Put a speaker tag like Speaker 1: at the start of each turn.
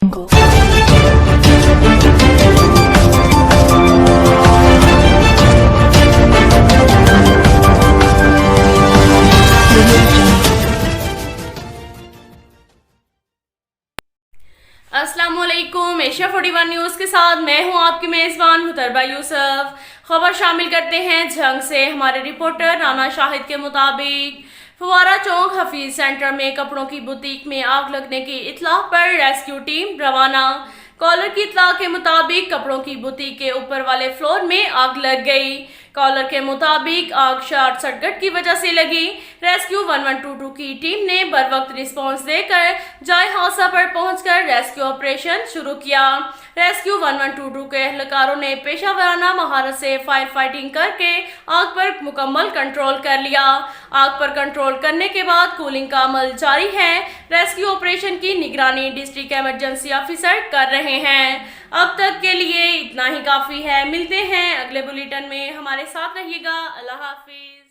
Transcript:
Speaker 1: अस्सलामुअलैकुम। Asia 41 news के साथ मैं हूं आपकी मेज़बान मुतरबा यूसुफ। खबर शामिल करते हैं जंग से। हमारे रिपोर्टर राना शाहिद के मुताबिक फवारा चौक हफीज सेंटर में कपड़ों की बुटीक में आग लगने की इत्तला पर रेस्क्यू टीम रवाना। कॉलर की इत्तला के मुताबिक कपड़ों की बुटीक के ऊपर वाले फ्लोर में आग लग गई। कॉलर के मुताबिक आग शॉर्ट सर्किट की वजह से लगी। रेस्क्यू 1122 की टीम ने बर वक्त रिस्पॉन्स देकर जाए हादसा पर पहुंचकर रेस्क्यू ऑपरेशन शुरू किया। रेस्क्यू 1122 के एहलकारों ने पेशा वराना महारत से फायर फाइटिंग करके आग पर मुकम्मल कंट्रोल कर लिया। आग पर कंट्रोल करने के बाद कूलिंग का अमल जारी है। रेस्क्यू ऑपरेशन की निगरानी डिस्ट्रिक्ट इमरजेंसी ऑफिसर कर रहे हैं। अब तक के लिए इतना ही काफ़ी है। मिलते हैं अगले बुलेटिन में, हमारे साथ रहिएगा। अल्लाह हाफिज।